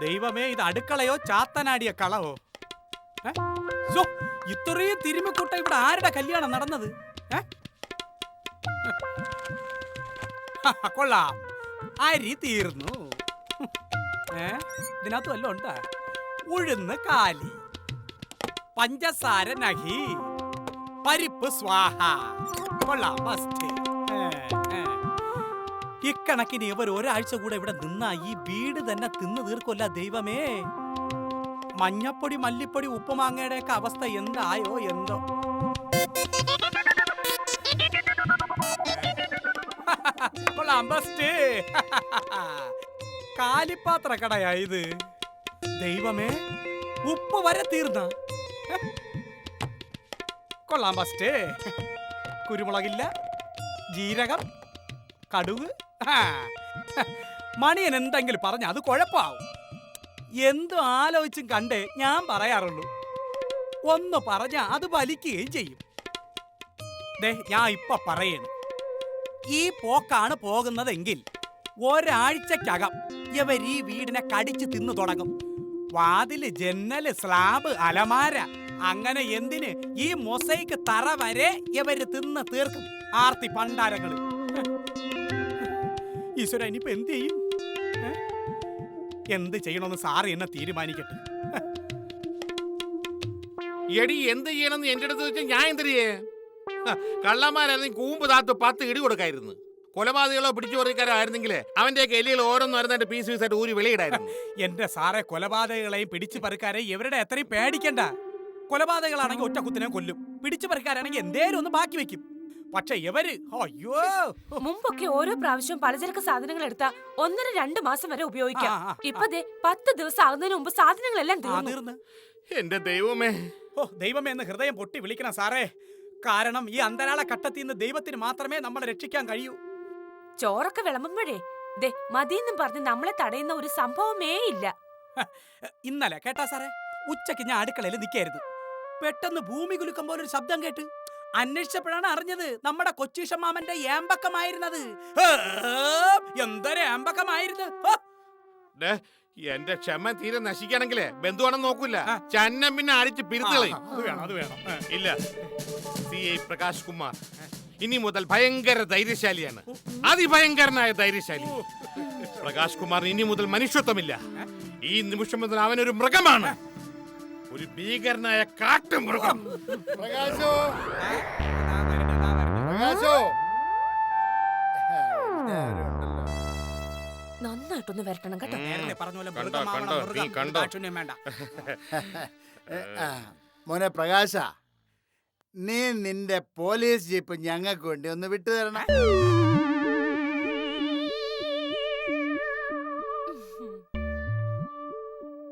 ദൈവമേ, ഇത് അടുക്കളയോ ചാത്തനാടിയ കളവോ? ശോ, ഇത്രയും തിരുമിക്കുട്ട ഇവിടെ ആരുടെ കല്യാണം നടന്നത്? കൊള്ളാം, അരി തീർന്നു. ഇതിനകത്ത് വല്ലതും ഉണ്ടാ? ഉഴുന്ന് കാലി, പഞ്ചസാര നഹി, പരിപ്പ് സ്വാഹ. കൊള്ളാം, ഫസ്റ്റ്. ഇക്കണക്കിന് ഇവർ ഒരാഴ്ച കൂടെ ഇവിടെ നിന്നാ ഈ വീട് തന്നെ തിന്നു തീർക്കൊല്ല ദൈവമേ. മഞ്ഞപ്പൊടി, മല്ലിപ്പൊടി, ഉപ്പുമാങ്ങയുടെ ഒക്കെ അവസ്ഥ എന്തായോ എന്തോ. കൊള്ളാം, ഫസ്റ്റ്. കാലിപ്പാത്ര കടയാ ഇത്. ദൈവമേ, ഉപ്പ് വരെ തീർന്ന. കൊള്ളാം, ഫസ്റ്റ്. കുരുമുളകില്ല, ജീരകം, കടുക്. മണിയൻ എന്തെങ്കിലും പറഞ്ഞ അത് കുഴപ്പാവും. എന്തും ആലോചിച്ചും കണ്ടേ ഞാൻ പറയാറുള്ളൂ. ഒന്ന് പറഞ്ഞ അത് വലിക്കുകയും ചെയ്യും. ഞാൻ ഇപ്പൊ പറയണു, ഈ പോക്കാണ് പോകുന്നതെങ്കിൽ ഒരാഴ്ചക്കകം ഇവർ ഈ വീടിനെ കടിച്ചു തിന്നു തുടങ്ങും. വാതില്, ജന്നല്, സ്ലാബ്, അലമാര, അങ്ങനെ എന്തിന് ഈ മൊസൈക്ക് തറ വരെ ഇവര് തിന്ന് തീർക്കും. ആർത്തി പണ്ടാരങ്ങള്. ഈശ്വര, ഇനിയിപ്പോ എന്ത് ചെയ്യും? എന്ത് ചെയ്യണമെന്ന് സാറ് എന്നെ തീരുമാനിക്കട്ടെ. എടി, എന്ത് ചെയ്യണമെന്ന് എന്റെ അടുത്ത് വെച്ചാൽ ഞാൻ എന്തിരിയേ? കള്ളന്മാരായിരുന്നെങ്കിൽ കൂമ്പ് താത്ത് 10 ഇടി കൊടുക്കായിരുന്നു. കൊലപാതകളോ പിടിച്ചു പറിക്കാരോ ആയിരുന്നെങ്കിൽ അവന്റെ എലികൾ ഓരോന്നും പീസ് പീസായിട്ട് ഊരി വെളിയിടായിരുന്നു. എന്റെ സാറെ, കൊലപാതകളെയും പിടിച്ചു പറിക്കാരെയും ഇവരുടെ എത്രയും പേടിക്കണ്ട. കൊലപാതകളാണെങ്കിൽ ഒറ്റ കുത്തിനെ കൊല്ലും, പിടിച്ചു പറിക്കാരാണെങ്കിൽ എന്തേലും ഒന്ന് ബാക്കി വെക്കും. പക്ഷെ ഇവര് അയ്യോ. മുമ്പൊക്കെ ഓരോ പ്രാവശ്യം പലചരക്ക് സാധനങ്ങൾ എടുത്താ 1-2 മാസം വരെ ഉപയോഗിക്കാം. ഇപ്പൊ 10 ദിവസം ആകുന്നതിന് മുമ്പ് സാധനങ്ങളെല്ലാം തീർന്നു. എന്റെ ദൈവമേ, ദൈവമേ എന്ന് ഹൃദയം പൊട്ടി വിളിക്കണം സാറേ. കാരണം ഈ അന്തരാള ഘട്ടത്തിൽ നിന്ന് ദൈവത്തിന് മാത്രമേ നമ്മളെ രക്ഷിക്കാൻ കഴിയൂ. ചോറൊക്കെ വിളമ്പുമ്പോഴേ മതിയെന്നും പറഞ്ഞ് നമ്മളെ തടയുന്ന ഒരു സംഭവമേ ഇല്ല. ഇന്നലെ കേട്ടാ സാറേ, ഉച്ചക്ക് ഞാൻ അടുക്കളയിൽ നിൽക്കായിരുന്നു. പെട്ടെന്ന് ഭൂമി കുലുക്കം പോലൊരു ശബ്ദം കേട്ട് അന്വേഷിച്ചപ്പോഴാണ് അറിഞ്ഞത് നമ്മുടെ കൊച്ചീഷമാമന്റെ ഏമ്പക്കമായിരുന്നത്. എന്തൊരു ഏമ്പക്കമായിരുന്നു. എന്റെ ക്ഷമ തീരെ നശിക്കണെങ്കിലേ ബന്ധുവാണെന്ന് നോക്കൂല, ചന്നം പിന്നെ അടിച്ച് പിരിച്ചുകളയും. ഇല്ല, CI പ്രകാശ് കുമാർ ഇനി മുതൽ ഭയങ്കര ധൈര്യശാലിയാണ്, അതിഭയങ്കരനായ ധൈര്യശാലി. പ്രകാശ് കുമാർ ഇനി മുതൽ മനുഷ്യത്വമില്ല. ഈ നിമിഷം മുതൽ അവനൊരു മൃഗമാണ്, ഒരു ഭീകരനായ കാട്ടുമൃഗം. പ്രകാശോ, പ്രകാശോ, നന്നായിട്ടൊന്ന് വരട്ടണം കേട്ടോ. മോനെ പ്രകാശ, നീ നിന്റെ പോലീസ് ജീപ്പ് ഞങ്ങൾക്ക് വേണ്ടി ഒന്ന് വിട്ടു തരണം.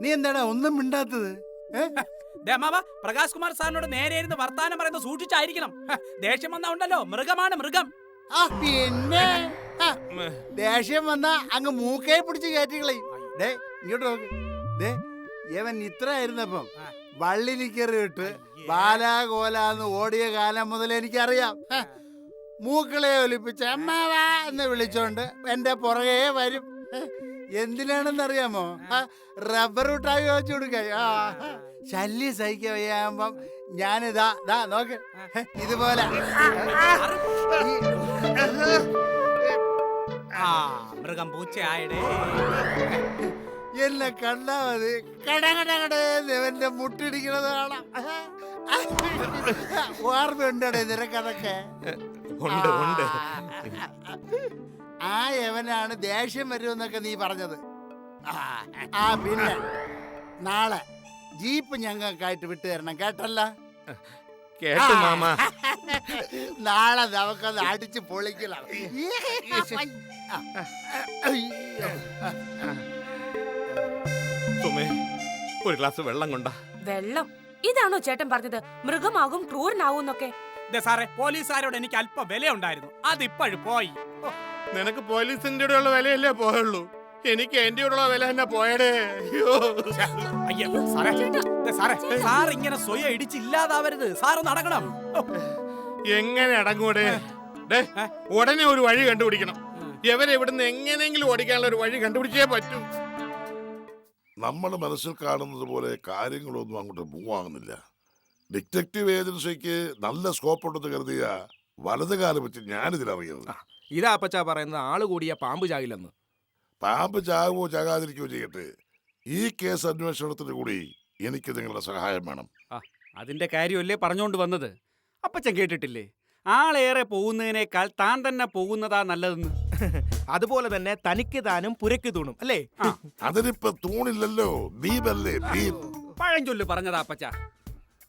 നീ എന്താടാ ഒന്നും മിണ്ടാത്തത്? പ്രകാശ് കുമാർ സാറിനോട് നേരെ ഇരുന്ന് വർത്താനം പറയുന്നത് സൂക്ഷിച്ചായിരിക്കണം. ദേഷ്യം വന്നാ ഉണ്ടല്ലോ, മൃഗമാണ് മൃഗം. പിന്നെ ദേഷ്യം വന്നാ അങ്ങ് മൂക്കേ പിടിച്ച് കയറ്റിക്കളയും. ഇങ്ങോട്ട് നോക്ക്. ഇവൻ ഇത്ര ആയിരുന്നപ്പം വള്ളിനിക്കറി ഇട്ട് ബാലാകോലാന്ന് ഓടിയ കാലം മുതൽ എനിക്കറിയാം. മൂക്കളെ ഒലിപ്പിച്ച് അമ്മാവാ എന്ന് വിളിച്ചോണ്ട് എന്റെ പുറകെ വരും. എന്തിനാണെന്നറിയാമോ? റബ്ബർ മിഠായി വെച്ചു കൊടുക്കാൻ. ശല്യം സഹിക്കാൻ വയ്യാകുമ്പം ഞാനിതാ നോക്ക്, ഇതുപോലെ മൃഗം പൂച്ചയായടേ. എന്നെ കണ്ടാ മതി കടകടകടേന്ന് മുട്ടിടിക്കണത് കാണാം. ഓർമ്മയുണ്ടേ നിനക്കതൊക്കെ? ആ യവനാണ് ദേഷ്യം വരുമെന്നൊക്കെ നീ പറഞ്ഞത്. പിന്നെ നാളെ ജീപ്പ് ഞങ്ങൾക്കായിട്ട് വിട്ടു തരണം, കേട്ടല്ല? കേട്ടു മാമ. നാളെ നമുക്കത് അടിച്ച് പൊളിക്കണം. ഒരു ഗ്ലാസ് വെള്ളം കൊണ്ടാ. വെള്ളം? ഇതാണോ ചേട്ടൻ പറഞ്ഞത് മൃഗമാകും ക്രൂരനാവൂന്നൊക്കെ? സാറേ, പോലീസുകാരോട് എനിക്ക് അല്പം വില ഉണ്ടായിരുന്നു, അതിപ്പോഴും പോയി. നിനക്ക് പോലീസിന്റെ ഉള്ള വിലയല്ലേ പോയുള്ളൂ, എനിക്ക് എന്റെ ഉള്ള വില തന്നെ പോയടേ. സാർ ഇങ്ങനെ സ്വയം ഇടിച്ചില്ലാതാവരുത്, സാറ് നടക്കണം. എങ്ങനെ അടങ്ങൂടെ? ഉടനെ ഒരു വഴി കണ്ടുപിടിക്കണം. ഇവരെ ഇവിടുന്ന് എങ്ങനെയെങ്കിലും ഓടിക്കാനുള്ള ഒരു വഴി കണ്ടുപിടിച്ചേ പറ്റൂ. നമ്മൾ മനസ്സിൽ കാണുന്നത് പോലെ കാര്യങ്ങളൊന്നും അങ്ങോട്ട് മൂവാകുന്നില്ല. ഡിറ്റക്റ്റീവ് ഏജൻസിക്ക് നല്ല സ്കോപ്പ് ഉണ്ടെന്ന് കരുതിയ വലത് കാലം വെച്ച് ഞാനിതിലറിയുന്നത്. ഇതാ അപ്പച്ചാ പറയുന്നത് ആള് കൂടിയ പാമ്പ് ചാകില്ലെന്ന്. പാമ്പ് ചാകുവോ ചാകാതിരിക്കുകയോ ചെയ്യട്ടെ, ഈ കേസ് അന്വേഷണത്തിന് കൂടി എനിക്ക് നിങ്ങളുടെ സഹായം വേണം. അതിന്റെ കാര്യമല്ലേ പറഞ്ഞോണ്ട് വന്നത്. അപ്പച്ചൻ കേട്ടിട്ടില്ലേ, ആളേറെ പോകുന്നതിനേക്കാൾ താൻ തന്നെ പോകുന്നതാ നല്ലതെന്ന്. അതുപോലെ തന്നെ തനിക്ക് താനും പുരയ്ക്ക് തൂണും അല്ലേ? അതിനിപ്പോ തൂണില്ലല്ലോ, ദീപല്ലേ ദീപ്. പഴഞ്ചൊല്ല് പറഞ്ഞതാ അപ്പച്ച.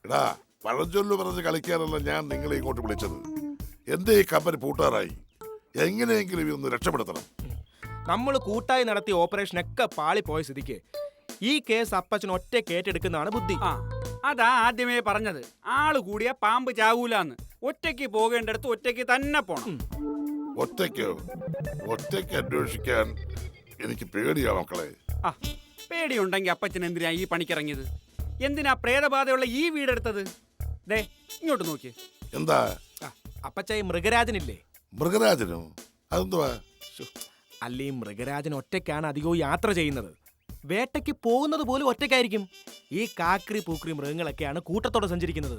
എടാ, പഴഞ്ചൊല്ലു പറഞ്ഞ് കളിക്കാനല്ല ഞാൻ നിങ്ങളെ ഇങ്ങോട്ട് വിളിച്ചത്. എന്റെ ഈ കമ്പനി പൂട്ടാറായി, എങ്ങനെയെങ്കിലും ഇതൊന്ന് രക്ഷപ്പെടുത്തണം. നമ്മൾ കൂട്ടായി നടത്തിയ ഓപ്പറേഷനൊക്കെ പാളിപ്പോയ സ്ഥിതിക്ക് ഈ കേസ് അപ്പച്ചൻ ഒറ്റയ്ക്ക് ഏറ്റെടുക്കുന്നതാണ് ബുദ്ധി. അതാ ആദ്യമേ പറഞ്ഞത്, ആള് കൂടിയ പാമ്പ് ചാവൂലാന്ന്. ഒറ്റയ്ക്ക് പോകേണ്ടടുത്ത് ഒറ്റയ്ക്ക് തന്നെ പോണം. ഒറ്റയ്ക്ക് അന്വേഷിക്കാൻ എനിക്ക് പേടിയാ മക്കളെ. പേടിയുണ്ടെങ്കിൽ അപ്പച്ചൻ എന്തിനാ ഈ പണിക്കിറങ്ങിയത്? എന്തിനാ പ്രേതബാധയുള്ള ഈ വീടെടുത്തത്? ദേ ഇങ്ങോട്ട് നോക്കി. എന്താ അപ്പച്ച ഈ മൃഗരാജനില്ലേ? മൃഗരാജനോ? അതെന്തുവാ? അല്ല, ഈ മൃഗരാജൻ ഒറ്റയ്ക്കാണ് അധികവും യാത്ര ചെയ്യുന്നത്. വേട്ടയ്ക്ക് പോകുന്നത് പോലും ഒറ്റയ്ക്കായിരിക്കും. ഈ കാക്രി പൂക്രി മൃഗങ്ങളൊക്കെയാണ് കൂട്ടത്തോടെ സഞ്ചരിക്കുന്നത്.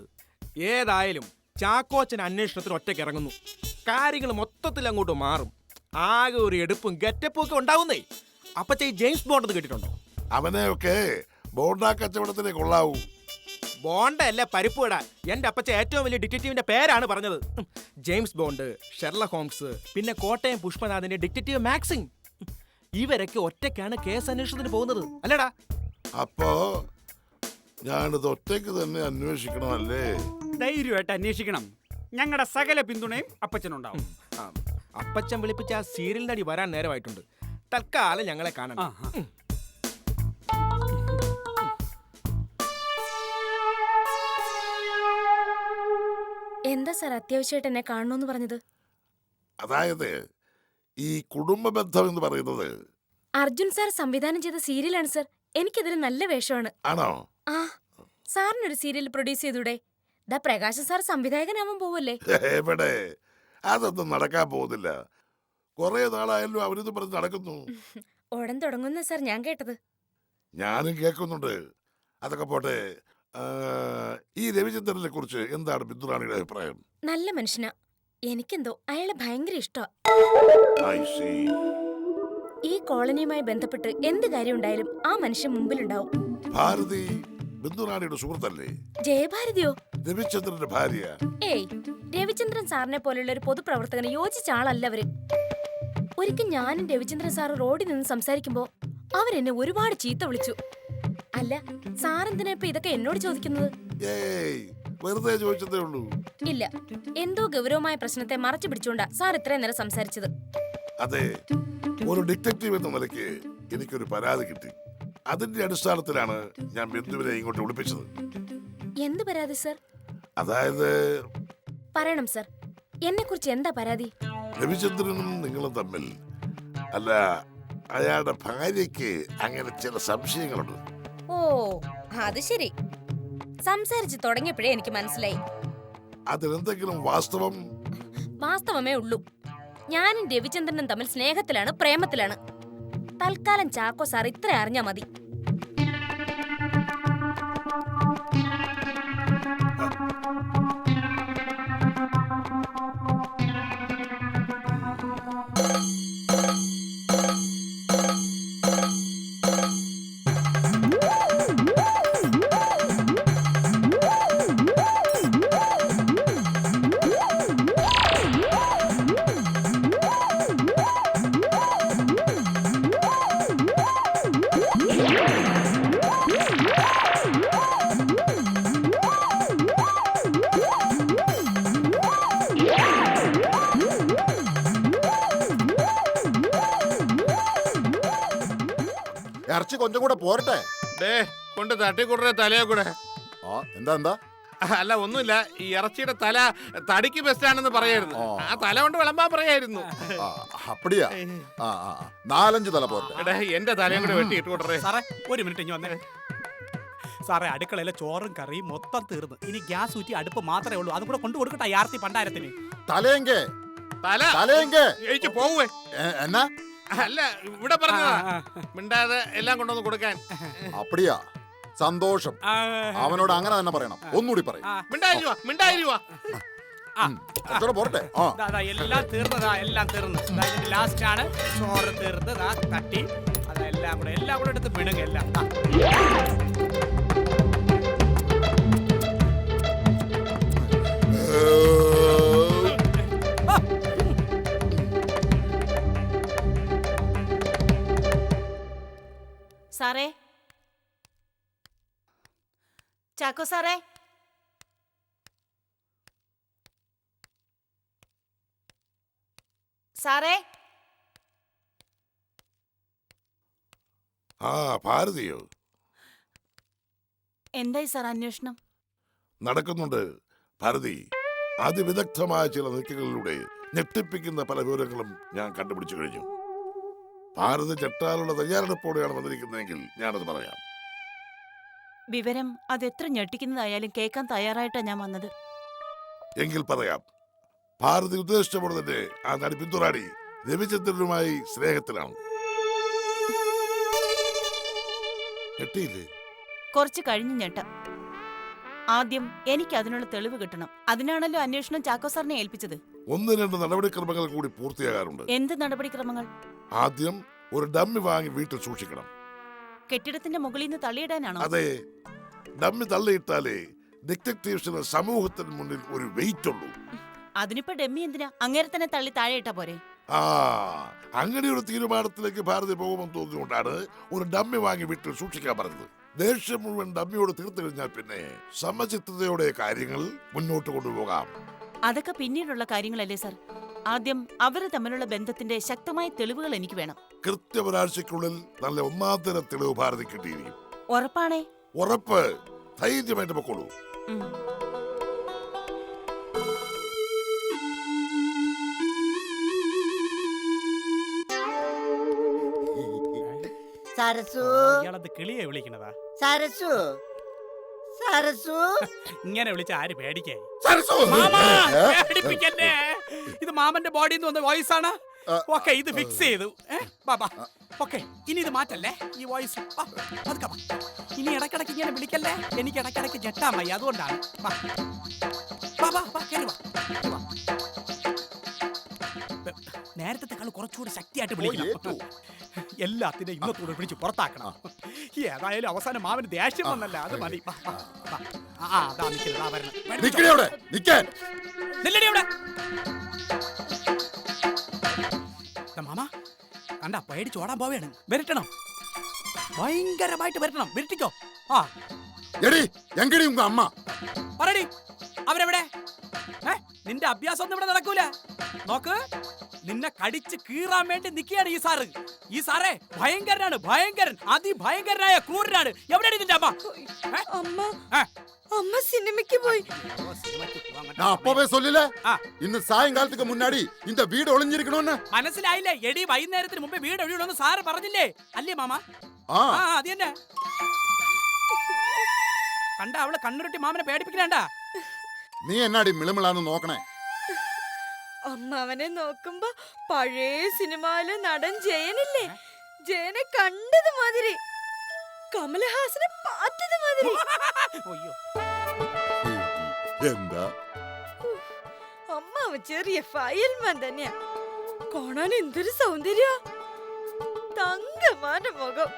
ഏതായാലും ചാക്കോച്ചൻ അന്വേഷണത്തിന് ഒറ്റയ്ക്ക് ഇറങ്ങുന്നു. കാര്യങ്ങൾ മൊത്തത്തിൽ അങ്ങോട്ട് മാറും. ആകെ ഒരു എടുപ്പും ഗെറ്റപ്പും ഒക്കെ ഉണ്ടാവുന്നേ. അപ്പച്ച ഈ ജെയിംസ് ബോണ്ട് കേട്ടിട്ടുണ്ടോ? അവനെയൊക്കെ ബോണ്ടാ കച്ചവടത്തിനെ കൊള്ളാവൂ. ബോണ്ട അല്ല, പരിപ്പുവട. എന്റെ അപ്പച്ച ഏറ്റവും വലിയ ഡിറ്റക്റ്റീവിന്റെ പേരാണ് പറഞ്ഞത്. ജെയിംസ് ബോണ്ട്, ഷെർലക് ഹോംസ്, പിന്നെ കോട്ടയം പുഷ്പനാഥിന്റെ ഡിറ്റക്റ്റീവ് മാക്സിംഗ്. ഇവരൊക്കെ ഒറ്റയ്ക്കാണ് കേസ് അന്വേഷണത്തിന് പോകുന്നത് അല്ലടാ? അപ്പോ ഞാനിത് ഒറ്റയ്ക്ക് തന്നെ അന്വേഷിക്കണമല്ലേ? ധൈര്യമായിട്ട് അന്വേഷിക്കണം. ഞങ്ങളുടെ സകല പിന്തുണയും അപ്പച്ചനുണ്ടാവും. അപ്പച്ചൻ വിളിപ്പിച്ച ആ സീരിയൽ നടി വരാൻ നേരമായിട്ടുണ്ട്. തൽക്കാലം ഞങ്ങളെ കാണണം. എന്താ സാർ അത്യാവശ്യമായിട്ട് എന്നെ കാണണമെന്ന് പറഞ്ഞത്? അതായത് ഈ കുടുംബ ബന്ധം എന്ന് പറയുന്നത് അർജുൻ സാർ സംവിധാനം ചെയ്ത സീരിയലാണ് സാർ. എനിക്കതിൽ നല്ല വേഷമാണ്. ആണോ? ആ, സാറിനൊരു സീരിയൽ പ്രൊഡ്യൂസ് ചെയ്തൂടെ? ദാ പ്രകാശൻ സാർ സംവിധായകനാവാൻ പോവല്ലേ? എവിടെ, അതൊന്നും നടക്കാൻ പോകുന്നില്ല. കുറെ നാളായല്ലോ അവരിത് പറഞ്ഞ് നടക്കുന്നു. ഉടൻ തുടങ്ങുന്ന സാർ ഞാൻ കേട്ടത്. ഞാനും കേൾക്കുന്നുണ്ട്. അതൊക്കെ പോട്ടെ, ഈ രവിചന്ദ്രനെ കുറിച്ച് എന്താണ് ബിന്ദുറാണിയുടെ അഭിപ്രായം? നല്ല മനുഷ്യനാ. എനിക്കെന്തോ അയാളെ ഭയങ്കര ഇഷ്ടാ. I see. ഈ കോളനിയുമായി ബന്ധപ്പെട്ട് എന്ത് കാര്യം ഉണ്ടായാലും ആ മനുഷ്യൻ മുമ്പിലുണ്ടാവും. ഭാരതി ബിന്ദുറാണിയുടെ സുഹൃത്തല്ലേ? ജയഭാരതിയോ? രവിചന്ദ്രന്റെ ഭാര്യ. ഏയ്, രവിചന്ദ്രൻ സാറിനെ പോലുള്ള ഒരു പൊതുപ്രവർത്തകന് യോജിച്ച ആളല്ല അവര്. ഒരിക്കൽ ഞാനും രവിചന്ദ്രൻ സാറ് റോഡിൽ നിന്ന് സംസാരിക്കുമ്പോ അവരെന്നെ ഒരുപാട് ചീത്ത വിളിച്ചു. അല്ല, സാറെന്തിനാ ഇപ്പൊ ഇതൊക്കെ എന്നോട് ചോദിക്കുന്നത്? ഏയ്, വെറുതെ ചോദിച്ചതേ ഉള്ളൂ. ഇല്ല, എന്തോ ഗൗരവമായ പ്രശ്നത്തെ മറച്ചു പിടിച്ചുകൊണ്ടാ സാർ ഇത്രയും നേരം സംസാരിച്ചത്. അതെ, ഒരു ഡിറ്റക്റ്റീവ് എന്ന നിലയ്ക്ക് എനിക്കൊരു പരാതി കിട്ടി. അതിന്റെ അടിസ്ഥാനത്തിലാണ് ഞാൻ ബിന്ദുവിനെ ഇങ്ങോട്ട് വിളിപ്പിച്ചത്. എന്ത് പരാതി സർ? അതായത് പറയണം സർ, എന്നെ കുറിച്ച് എന്താ പരാതി? രവിചന്ദ്രനും നിങ്ങളും തമ്മിൽ, അല്ല അയാളുടെ ഭാര്യയ്ക്ക് അങ്ങനെ ചില സംശയങ്ങളുണ്ട്. ഓ, അത് ശരി. സംസാരിച്ച് തുടങ്ങിയപ്പോഴേ എനിക്ക് മനസ്സിലായി. അതിലെന്തെങ്കിലും വാസ്തവം? വാസ്തവമേ ഉള്ളൂ. ഞാനും രവിചന്ദ്രനും തമ്മിൽ സ്നേഹത്തിലാണ്, പ്രേമത്തിലാണ്. തൽക്കാലം ചാക്കോ സാർ ഇത്ര അറിഞ്ഞാ മതി. ഇറച്ചി കൊഞ്ചം കൂടെ പോരട്ടെ? കൊണ്ട് തട്ടിക്കൂടേ തലയെ കൂടെ. എന്താ? അല്ല, ഒന്നുമില്ല. ഈ ഇറച്ചിയുടെ തല തടിക്ക് ബെസ്റ്റ് ആണെന്ന് പറയായിരുന്നു. ആ തല കൊണ്ട് വിളമ്പാൻ പറയായിരുന്നു. അപ്പടിയാ? 4-5 തല പോരട്ടെ? എന്റെ തലയും കൂടെ വെട്ടി ഇട്ടുകൊണ്ടേ. സാറേ, ഒരു മിനിറ്റ് ഇനി വന്നേ. സാറേ, അടുക്കളയിലെ ചോറും കറിയും മൊത്തം തീർന്നു. ഇനി ഗ്യാസ് ഊറ്റി അടുപ്പ് മാത്രമേ ഉള്ളൂ. അതും കൂടെ കൊണ്ടു കൊടുക്കട്ടെ യാർത്തി പണ്ടാരത്തിന്. തലയെങ്കേ തല പോവേ എന്നാ അല്ല ഇവിടെ പറഞ്ഞതാ മിണ്ടാതെ എല്ലാം കൊണ്ടുവന്ന് കൊടുക്കാൻ. അപ്പടിയാ സന്തോഷം. അവനോട് അങ്ങനെ തന്നെ പറയണം. ഒന്നുകൂടി പറയും. മിണ്ടായിരുവാ. പോരട്ടെ. ആ എല്ലാം തീർന്നതാ, എല്ലാം തീർന്നു. ലാസ്റ്റ് ആണ് ചോറ് തീർന്ന് തട്ടി അതെല്ലാം കൂടെ എടുത്ത് വിടുക എല്ലാം. സാറേ, ചാക്കോ സാറേ, സാറേ. ആ ഭാരതിയോ? എന്തായി സാർ അന്വേഷണം? നടക്കുന്നുണ്ട് ഭാരതി. അതിവിദഗ്ധമായ ചില നീക്കങ്ങളിലൂടെ ഞെട്ടിപ്പിക്കുന്ന പല വിവരങ്ങളും ഞാൻ കണ്ടുപിടിച്ചു കഴിഞ്ഞു. ഭാരത് ചെട്ടാനുള്ള തയ്യാറെടുപ്പോടെയാണ് വന്നിരിക്കുന്നതെങ്കിൽ ഞാനത് പറയാം. വിവരം അതെത്ര ഞെട്ടിക്കുന്നതായാലും കേൾക്കാൻ തയ്യാറായിട്ടാ ഞാൻ വന്നത്. എങ്കിൽ പറയാം. ഭാരതി ഉദ്ദേശിച്ച പോലെ തന്നെ ആ നടി പിന്തുണാടി രവിചന്ദ്രനുമായി സ്നേഹത്തിലാണ്. ഞെട്ടിയില്ലേ? കുറച്ച് കഴിഞ്ഞ് ഞെട്ട. ആദ്യം എനിക്ക് അതിനുള്ള തെളിവ് കിട്ടണം. അതിനാണല്ലോ അന്വേഷണം ചാക്കോ സാറിനെ ഏൽപ്പിച്ചത്. 1-2 നടപടിക്രമങ്ങൾ കൂടി പൂർത്തിയാകാറുണ്ട്. എന്ത് നടപടിക്രമങ്ങൾ? ആദ്യം ഒരു ഡമ്മി വാങ്ങി വീട്ടിൽ സൂക്ഷിക്കണം. കെട്ടിടത്തിന്റെ മുകളിൽ നിന്ന് തള്ളിയിടാനാണോ? അതെ, ഡമ്മി തള്ളിയിട്ടാലേ ഡിറ്റക്ടീവ്സിന് സമൂഹത്തിന് മുന്നിൽ ഒരു വെയിറ്റ് ഉള്ളൂ. അതിനിപ്പോ ഡമ്മി എന്തിനാ? അങ്ങേരെ തന്നെ തള്ളി താഴെ ഇട്ടാ പോരെ? ആ അങ്ങനെ ഒരു തീരുമാനത്തിലേക്ക് ഭാരതി പോകുമെന്ന് തോന്നിയുകൊണ്ടാണ് ഒരു ഡമ്മി വാങ്ങി വീട്ടിൽ സൂക്ഷിക്കാൻ പറഞ്ഞത്. ദേഷ്യം മുഴുവൻ ഡമ്മിയോട് തീർത്തു കഴിഞ്ഞാൽ പിന്നെ സമചിത്തതയോടെ കാര്യങ്ങൾ മുന്നോട്ട് കൊണ്ടുപോകാം. അതൊക്കെ പിന്നീടുള്ള കാര്യങ്ങളല്ലേ സാർ. ആദ്യം അവര് തമ്മിലുള്ള ബന്ധത്തിന്റെ ശക്തമായ തെളിവുകൾ എനിക്ക് വേണം. കൃത്യം ഒരാഴ്ചക്കുള്ളിൽ നല്ല ഒന്നാന്തര തെളിവ് ഭാരതി കിട്ടിയിരിക്കും. ഉറപ്പാണേ? ഉറപ്പ്. ധൈര്യമായിട്ട് പൊക്കോളൂ. സരസു, ഇയാളത് കിളിയെ വിളിക്കണതാ. സരസു, സരസു. ഇങ്ങനെ വിളിച്ച ആര് പേടിക്കായി? സരസു! മാമാ, പേടിപ്പിക്കല്ലേ. ഇത് മാമന്റെ ബോഡിയിൽ നിന്ന് വന്ന വോയിസ് ആണ്. ഓക്കെ, ഇത് ഫിക്സ് ചെയ്തു. ബാബാ, ഓക്കെ, ഇനി ഇത് മാറ്റല്ലേ ഈ വോയിസ്. ഇനി ഇടക്കിടക്ക് ഇങ്ങനെ വിളിക്കല്ലേ. എനിക്ക് ഇടക്കിടക്ക് ഞെട്ടാൻ വയ്യ, അതുകൊണ്ടാണ്. നേരത്തെ കുറച്ചുകൂടി ശക്തിയായിട്ട് വിളിക്കണം. എല്ലാത്തിനും ഇന്നത്തോടെ പിടിച്ച് പുറത്താക്കണം. ഏതായാലും അവസാനം മാവന് ദേഷ്യം വന്നല്ല, അത് മതി. മാമ കണ്ട പേടിച്ചോടാൻ പോവേണ്. വരട്ടണം, ഭയങ്കരമായിട്ട് വരട്ടണം. വരട്ടിക്കോ. അമ്മ പറയടി, അവരെവിടെ? നിന്റെ അഭ്യാസം ഒന്നും ഇവിടെ നടക്കൂല. നോക്ക്, നിന്നെ കടിച്ച് കീറാൻ വേണ്ടി നിൽക്കുകയാണ് ഈ സാറ്. ഈ സാറേ ഭയങ്കരനാണ്, ഭയങ്കരൻ, അതിഭയങ്കരനായ ക്രൂരനാണ്. എവിടെയാണ് നിന്റെ അമ്മ? അമ്മ സിനിമയ്ക്ക് പോയി. நான் அப்பவே சொல்லல இந்த சாயங்காலத்துக்கு முன்னாடி இந்த வீடு ஒளிஞ்சிருக்கணும்னு. മനസ്സിലായില്ലേ? എടി വൈകുന്നേരത്തിന് മുമ്പേ വീട് ഒഴിയണമെന്ന് സാറ് പറഞ്ഞില്ലേ? അല്ലേ മാമ? അത് തന്നെ. കണ്ട അവള് കണ്ണുരുട്ടി മാമനെ പേടിപ്പിക്കണേണ്ട. നീ എന്നാടി മിളിമിളാന്ന് നോക്കണേ? അമ്മാവനെ നോക്കുമ്പോ പഴയ സിനിമയിലെ നടൻ ജയനില്ലേ, ജയനെ കണ്ടത് മാതിരി, കമലഹാസനെ പാത്തത് മാതിരി. എന്താ അമ്മാവൻ ചെറിയ ഫയൽമാൻ തന്നെയാ. കാണാൻ എന്തൊരു സൗന്ദര്യ, തങ്കമാന്റെ മുഖം.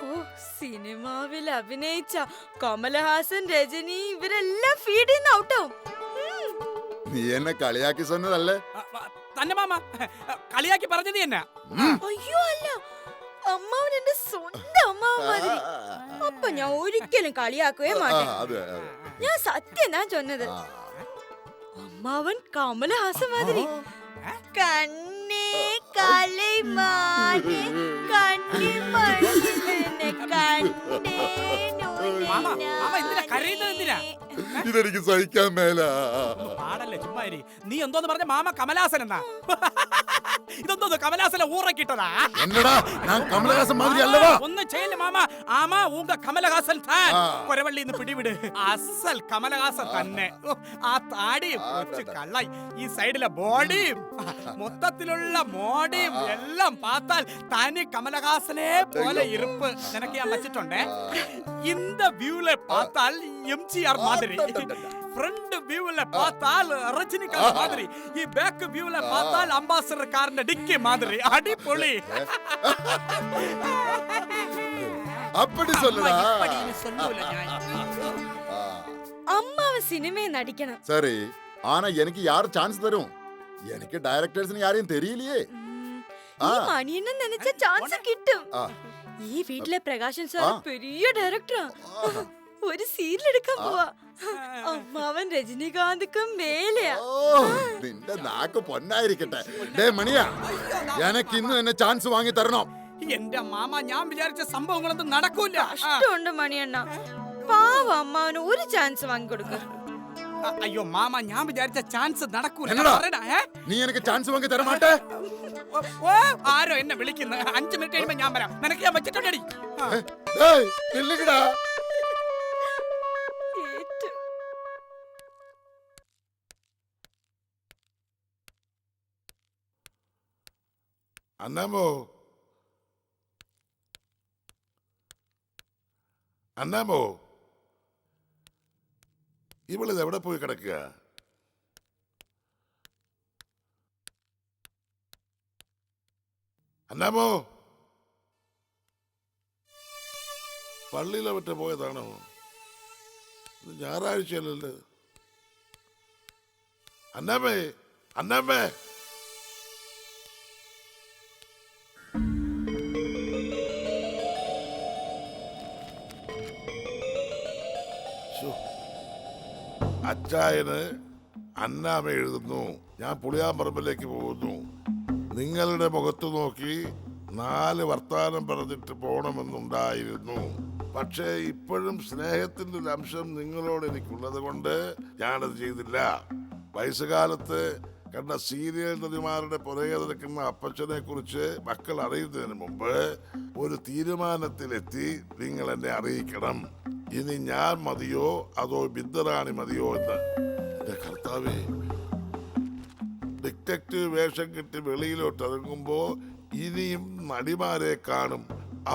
ഓ, സിനിമാവിൽ അഭിനയിച്ച കമലഹാസൻ, രജനി ഇവരെല്ലാം ഫീഡ് ചെയ്യുന്ന ഔട്ടാവും. നീ എന്നെ കളിയാക്കി சொன்னതല്ലേ? തന്നെ മാമ കളിയാക്കി പറഞ്ഞത് തന്നെ. അയ്യോ അല്ല, അമ്മാവൻ എന്റെ സ്വന്തം അമ്മാവൻ മാതിരി. അപ്പൊ ഞാൻ ഒരിക്കലും കളിയാക്കുകയെ മാറ്റേ. ഞാൻ സത്യം ഞാൻ ചൊന്നത്. അമ്മാവൻ കമലഹാസൻ മാതിരി. കണ്ണേ കലൈമാനേ കണ്ണി മണിനെ മാമ മാമ എന്തിനാ കരയുന്നത് എന്തിനാ? ഇതെനിക്ക് സഹിക്കാൻ മേല. പാടല്ലേ ചുമ്മാ ഇരി. നീ എന്തോന്ന് പറഞ്ഞ മാമ കമലാസൻ എന്നാ? ഇതെന്തോന്ന് കമലാസനെ ഊറക്കിട്ടതാ? എന്നടാ ഞാൻ കമലഹാസൻ മാതിരി അല്ലടാ. ഒന്നും ചെയ്യല്ല മാമ. ആമാ ഊങ്ക കമലഹാസൻ താൻ. കൊരവള്ളി നിന്ന് പിടിവിട്. അസൽ കമലഹാസൻ തന്നെ. ആ താടിയും കൊച്ചു കള്ളായി ഈ സൈഡിലെ ബോഡിയും മൊത്തത്തിലുള്ള മോഡിയും എല്ലാം പാത്താൽ തനി കമലഹാസനെ പോലെ ഇരുപ്പ് നിനക്ക് ഞാൻ വച്ചിട്ടുണ്ടേ. இந்த வியூல பார்த்தால் எம்ஜிஆர் மாதிரி, ஃப்ரண்ட் வியூல பார்த்தால் ரஜினிகாந்த் மாதிரி, ഈ ബാക്ക് വ്യൂல பார்த்தால் അംബാസഡർ കാറിന്റെ ഡിക്കി மாதிரி. അടിപൊളി. அப்படி சொல்லுடா. இப்படின்னு சொல்லல ഞാൻ. അമ്മാവ് സിനിമയിൽ നടിക്കണം. சரி, ஆனா எனக்கு யார் சான்ஸ் தரும்? எனக்கு டைரக்டர்ஸ்னு யாரையும் தெரியலையே. ഈ മണിയണ്ണൻ നനച്ച ചാൻസ് കിട്ടും. ആ. ഈ വീട്ടിലെ പ്രകാശൻ സാർ പെരിയ ഡയറക്ടറാ. ഒരു സീരിയൽ എടുക്കാൻ പോവാ. അമ്മാവൻ രജനികാന്തിക്കും മേലെയാ. നിന്റെ നാക്ക് പൊന്നായിരിക്കട്ടെ. ഡേ മണിയാ, എനിക്ക് ഇന്ന് തന്നെ ചാൻസ് വാങ്ങി തരണം. എന്റെ മാമ, ഞാൻ വിചാരിച്ച സംഭവങ്ങളൊന്നും നടക്കൂല. കഷ്ടമുണ്ട് മണിയണ്ണ. പാവ അമ്മാവന് ഒരു ചാൻസ് വാങ്ങിക്കൊടുക്ക. അയ്യോ മാമ, ഞാൻ വിചാരിച്ച ചാൻസ് നടക്കൂല. എന്നടാ? പറയടാ, നീ എനിക്ക് ചാൻസ് വാങ്ങി തരമാട്ടെ? ഓ, ആരോ എന്നെ വിളിക്കുന്നത്. 5 മിനിറ്റ് കഴിയുമ്പോ ഞാൻ വരാം. നിനക്ക് ഞാൻ വെച്ചിട്ടുണ്ടടി. ഇല്ലടാ. അന്നാമോ അന്നാമോ ഇവളിത് എവിടെ പോയി കിടക്കുക? അന്നാമോ, പള്ളിയിലെ മറ്റേ പോയതാണോ? ഇത് ഞായറാഴ്ചയല്ലല്ലോ. അന്നാമേ, അന്നാമേ. അച്ചായന് അന്നാമ എഴുതുന്നു, ഞാൻ പുളിയാമ്പറമ്പിലേക്ക് പോകുന്നു. നിങ്ങളുടെ മുഖത്ത് നോക്കി 4 വർത്താനം പറഞ്ഞിട്ട് പോണമെന്നുണ്ടായിരുന്നു. പക്ഷേ ഇപ്പോഴും സ്നേഹത്തിന്റെ ഒരു അംശം നിങ്ങളോട് എനിക്കുള്ളത് കൊണ്ട് ഞാനത് ചെയ്തില്ല. വയസ്സുകാലത്ത് കണ്ട സീരിയൽ നടിമാരുടെ പുറകെ നടക്കുന്ന അപ്പച്ചനെ കുറിച്ച് മക്കൾ അറിയുന്നതിന് മുമ്പ് ഒരു തീരുമാനത്തിലെത്തി നിങ്ങൾ എന്നെ അറിയിക്കണം. ഇനി ഞാൻ മതിയോ അതോ ബിന്ദറാണി മതിയോ എന്ന്. എന്റെ കർത്താവേ, ഡിറ്റക്റ്റീവ് വേഷം കിട്ടി വെളിയിലോട്ട് ഇറങ്ങുമ്പോ ഇനിയും നടിമാരെ കാണും.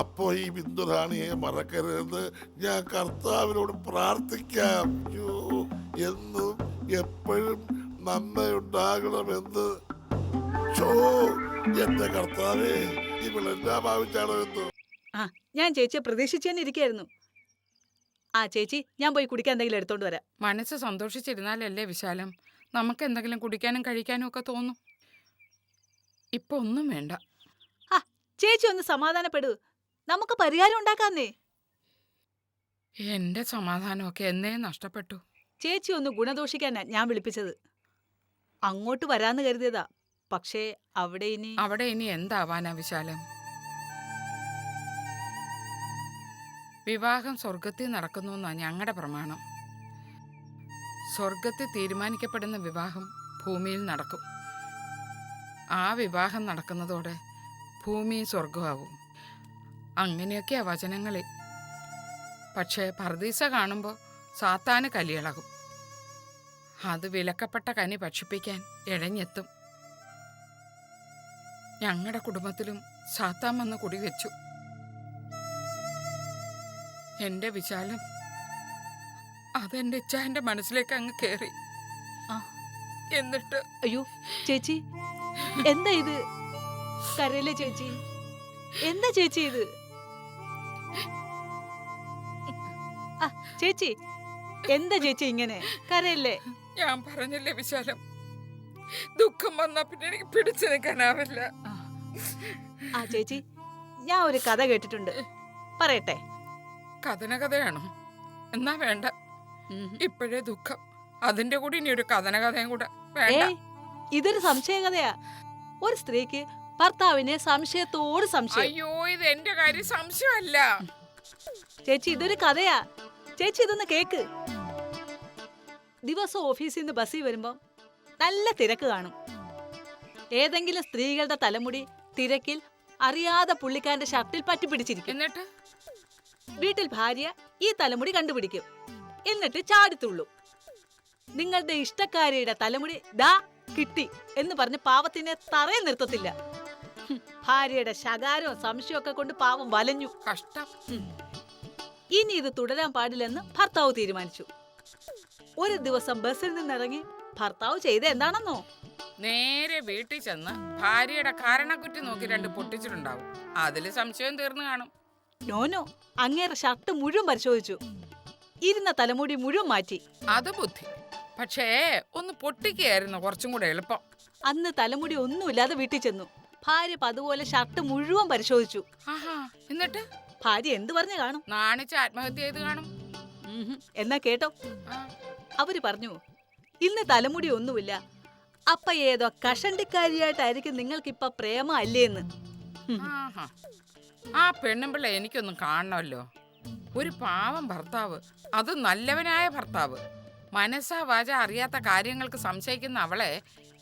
അപ്പോ ഈ ബിന്ദുറാണിയെ മറക്കരുതെന്ന് ഞാൻ കർത്താവിനോട് പ്രാർത്ഥിക്കാം. എന്നും എപ്പോഴും നന്മയുണ്ടാകണമെന്ന്. എന്റെ കർത്താവേ, ഇവളെല്ലാം ഭാവിച്ചാണോ എന്ന്. ഞാൻ ചേച്ചിയെ പ്രതീക്ഷിച്ചു തന്നെ ഇരിക്കായിരുന്നു. ചേച്ചി, ഞാൻ പോയി കുടിക്കാൻ എന്തെങ്കിലും എടുത്തോണ്ട് വരാം. മനസ്സ് സന്തോഷിച്ചിരുന്നാലല്ലേ വിശാലം നമുക്ക് എന്തെങ്കിലും കുടിക്കാനും കഴിക്കാനും ഒക്കെ തോന്നും. ഇപ്പൊ ഒന്നും വേണ്ട. ചേച്ചി ഒന്ന് സമാധാനപ്പെടൂ, നമുക്ക് പരിഹാരം ഉണ്ടാക്കാന്നേ. എന്റെ സമാധാനമൊക്കെ എന്നേ നഷ്ടപ്പെട്ടു. ചേച്ചി ഒന്ന് ഗുണദോഷിക്കാനാ ഞാൻ വിളിപ്പിച്ചത്. അങ്ങോട്ട് വരാന്ന് കരുതിയതാ, പക്ഷേ അവിടെ ഇനി എന്താവാനാ വിശാലം? വിവാഹം സ്വർഗത്തിൽ നടക്കുന്നു എന്നാ ഞങ്ങളുടെ പ്രമാണം. സ്വർഗത്തിൽ തീരുമാനിക്കപ്പെടുന്ന വിവാഹം ഭൂമിയിൽ നടക്കും. ആ വിവാഹം നടക്കുന്നതോടെ ഭൂമി സ്വർഗമാവും. അങ്ങനെയൊക്കെയാ വചനങ്ങളിൽ. പക്ഷേ പർദീസ കാണുമ്പോൾ സാത്താന് കലിയിളകും. അത് വിലക്കപ്പെട്ട കനി ഭക്ഷിപ്പിക്കാൻ ഇഴഞ്ഞെത്തും. ഞങ്ങളുടെ കുടുംബത്തിലും സാത്താൻ വന്ന് കുടിവെച്ചു. എന്റെ വിശാലം, അതെന്റെ ഇച്ഛാന്റെ മനസ്സിലേക്ക് അങ്ങ് കേറി. എന്നിട്ട് അയ്യോ ചേച്ചി, എന്താ ഇത്? കരയില്ലേ ചേച്ചി? എന്താ ചേച്ചി ഇത്? ചേച്ചി, എന്താ ചേച്ചി ഇങ്ങനെ? കരയില്ലേ? ഞാൻ പറഞ്ഞില്ലേ വിശാലം, ദുഃഖം വന്നാ പിന്നെ എനിക്ക് പിടിച്ചു നിൽക്കാനാവില്ല. ചേച്ചി, ഞാൻ ഒരു കഥ കേട്ടിട്ടുണ്ട്, പറയട്ടെ? കഥനകഥയാണോ? എന്നാ വേണ്ട. ഇപ്പോഴേ ദുഃഖം, അതിന്റെ കൂടി ഇനി ഒരു കഥനകഥയും കൂടെ വേണ്ട. ഇതൊരു സംശയകഥയാ. ഒരു സ്ത്രീക്ക് ഭർത്താവിനെ സംശയത്തോട് സംശയം. അയ്യോ, ഇത് എന്റെ കാര്യം സംശയമല്ല. ചേച്ചി ഇതൊരു കഥയാ. ചേച്ചി ഇതൊന്ന് കേക്ക്. ദിവസം ഓഫീസിൽ നിന്ന് ബസ്സിൽ വരുമ്പോ നല്ല തിരക്ക് കാണും. ഏതെങ്കിലും സ്ത്രീകളുടെ തലമുടി തിരക്കിൽ അറിയാതെ പുള്ളിക്കാരന്റെ ഷർട്ടിൽ പറ്റിപ്പിടിച്ചിരിക്കും. എന്നിട്ട് വീട്ടിൽ ഭാര്യ ഈ തലമുടി കണ്ടുപിടിക്കും. എന്നിട്ട് ചാടിത്തുള്ളൂ. നിങ്ങളുടെ ഇഷ്ടക്കാരിയുടെ തലമുടി ദാ കിട്ടി എന്ന് പറഞ്ഞ് പാവത്തിനെ തറയെ നിർത്തത്തില്ല. ഭാര്യയുടെ ശകാരവും സംശയമൊക്കെ കൊണ്ട് പാവം വലഞ്ഞു. കഷ്ടം. ഇനി ഇത് തുടരാൻ പാടില്ലെന്ന് ഭർത്താവ് തീരുമാനിച്ചു. ഒരു ദിവസം ബസ്സിൽ നിന്നിറങ്ങി ഭർത്താവ് ചെയ്ത എന്താണെന്നോ? നേരെ വീട്ടിൽ ചെന്ന് ഭാര്യയുടെ കാരണക്കുറ്റി നോക്കി 2 പൊട്ടിച്ചിട്ടുണ്ടാവും. അതില് സംശയം തീർന്നു കാണും. നോനോ, അങ്ങേറെ ഷർട്ട് മുഴുവൻ പരിശോധിച്ചു. ഇരുന്ന തലമുടി മുഴുവൻ മാറ്റി. അത് ബുദ്ധി. പക്ഷേ ഒന്ന് പൊട്ടിക്കുകയായിരുന്നു കുറച്ചും കൂടെ എളുപ്പം. അന്ന് തലമുടി ഒന്നുമില്ലാതെ വീട്ടിൽ ചെന്നു. ഭാര്യ അതുപോലെ ഷർട്ട് മുഴുവൻ പരിശോധിച്ചു. ആഹാ. എന്നിട്ട് ഭാര്യ എന്ത് പറഞ്ഞു കാണും? നാണിച്ച് ആത്മഹത്യ ചെയ്ത് കാണും. എന്നാ കേട്ടോ, ആ. അവര് പറഞ്ഞു, ഇന്ന് തലമുടി ഒന്നുമില്ല, അപ്പ ഏതോ കഷണ്ടിക്കാരിയായിട്ടായിരിക്കും നിങ്ങൾക്കിപ്പൊ പ്രേമ അല്ലേന്ന്. ആഹാ. ആ പെണ്ണുമ്പിള്ള എനിക്കൊന്നും കാണണമല്ലോ. ഒരു പാവം ഭർത്താവ്, അത് നല്ലവനായ ഭർത്താവ്. മനസ്സാ വാച അറിയാത്ത കാര്യങ്ങൾക്ക് സംശയിക്കുന്ന അവളെ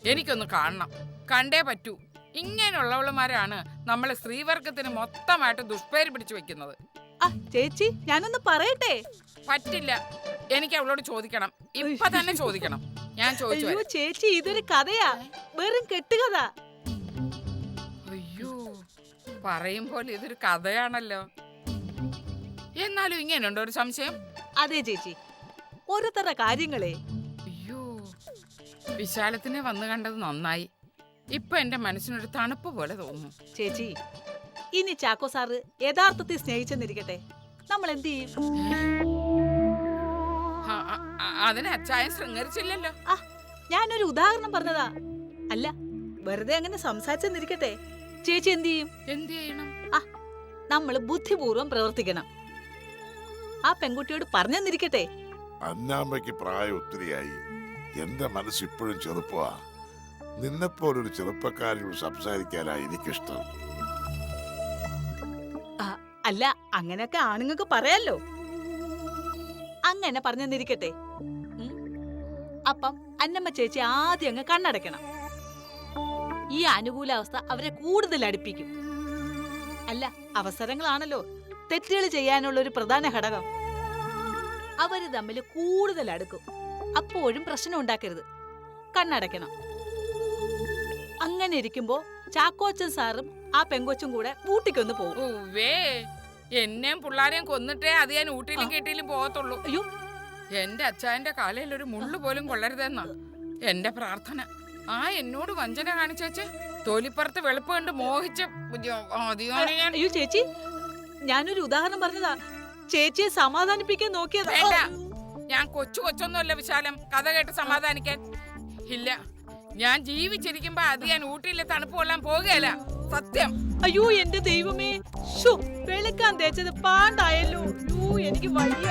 എനിക്കൊന്ന് കാണണം. കണ്ടേ പറ്റൂ. ഇങ്ങനെയുള്ളവളുമാരാണ് നമ്മളെ സ്ത്രീവർഗത്തിന് മൊത്തമായിട്ട് ദുഷ്പേര് പിടിച്ചു വെക്കുന്നത്. ചേച്ചി, ഞാനൊന്ന് പറയട്ടെ. പറ്റില്ല. എനിക്ക് അവളോട് ചോദിക്കണം. ഇപ്പൊ തന്നെ ചോദിക്കണം. ഞാൻ ചോദിച്ചു. അയ്യോ ചേച്ചി, ഇതൊരു കഥയാ, വെറും കെട്ടുകഥ. അയ്യോ, പറയുമ്പോൾ ഇതൊരു കഥയാണല്ലോ. എന്നാലും ഇങ്ങനെയുണ്ടോ ഒരു സംശയം? അതെ ചേച്ചി, ഓരോരുത്തരുടെ കാര്യങ്ങളെ. അയ്യോ, വിശാലത്തിനെ വന്നു കണ്ടത് നന്നായി. ഇപ്പൊ എന്റെ മനസ്സിനൊരു തണുപ്പ് പോലെ തോന്നുന്നു. ചേച്ചി, ഇനി ചാക്കോ സാറ് യഥാർത്ഥത്തിൽ സ്നേഹിച്ചെന്നിരിക്കട്ടെ, നമ്മൾ എന്ത് ചെയ്യും? അതിന് അച്ചായൻ ശൃംഗരിച്ചില്ലല്ലോ. ഞാനൊരു ഉദാഹരണം പറഞ്ഞതാ. അല്ല, വെറുതെ അങ്ങനെ സംസാരിച്ചെന്നിരിക്കട്ടെ, ചേച്ചി എന്ത് ചെയ്യും? എന്ത് ചെയ്യണം? നമ്മൾ ബുദ്ധിപൂർവം പ്രവർത്തിക്കണം. ആ പെൺകുട്ടിയോട് പറഞ്ഞെന്നിരിക്കട്ടെ. അന്നാമ്മയ്ക്ക് പ്രായം ഒത്തിരിയായി. എന്റെ മനസ്സ് ഇപ്പോഴും ചെറുപ്പമാ. നിന്നെപ്പോലൊരു ചെറുപ്പക്കാരിയോട് സംസാരിക്കാനാ എനിക്കിഷ്ടം. അല്ല, അങ്ങനെയൊക്കെ ആണുങ്ങൾക്ക് പറയാലോ. അങ്ങനെ പറഞ്ഞെന്നിരിക്കട്ടെ. അപ്പം അന്നമ്മ ചേച്ചി ആദ്യം അങ്ങ് കണ്ണടയ്ക്കണം. ഈ അനുകൂലാവസ്ഥ അവരെ കൂടുതൽ അടുപ്പിക്കും. അല്ല, അവസരങ്ങളാണല്ലോ തെറ്റുകൾ ചെയ്യാനുള്ള ഒരു പ്രധാന ഘടകം. അവര് തമ്മിൽ കൂടുതൽ അടുക്കും. അപ്പോഴും പ്രശ്നം ഉണ്ടാക്കരുത്. കണ്ണടയ്ക്കണം. അങ്ങനെ ഇരിക്കുമ്പോ ചാക്കോച്ചൻ സാറും ആ പെങ്കൊച്ചും കൂടെ ഊട്ടിക്കൊന്ന് പോകും. എന്നെയും പിള്ളാരെയും കൊന്നിട്ടേ അത് ഞാൻ ഊട്ടിയിലും കേട്ടിയിലും പോകത്തുള്ളൂ. അയ്യോ, എന്റെ അച്ചായന്റെ കാലയിൽ ഒരു മുള്ളു പോലും കൊള്ളരുതെന്നാ എന്റെ പ്രാർത്ഥന. ആ എന്നോട് വഞ്ചന കാണിച്ചേച്ച് തൊലിപ്പുറത്ത് വെളുപ്പ് കണ്ട് മോഹിച്ച്. അയ്യോ ചേച്ചി, ഞാനൊരു ഉദാഹരണം പറഞ്ഞതാ. ചേച്ചിയെ സമാധാനിപ്പിക്കാൻ നോക്കിയതാ. വേണ്ട, ഞാൻ കൊച്ചൊന്നുമല്ല വിശാലം കഥ കേട്ട് സമാധാനിക്കാൻ. ഇല്ല, ഞാൻ ജീവിച്ചിരിക്കുമ്പോ അത് ഞാൻ ഊട്ടിയിലെ തണുപ്പ് കൊള്ളാൻ പോകുകയല്ല. സത്യം. അയ്യോ എന്റെ ദൈവമേ, വെളുക്കാൻ തേച്ചത് പാണ്ടായല്ലോ. എനിക്ക് വയ്യ.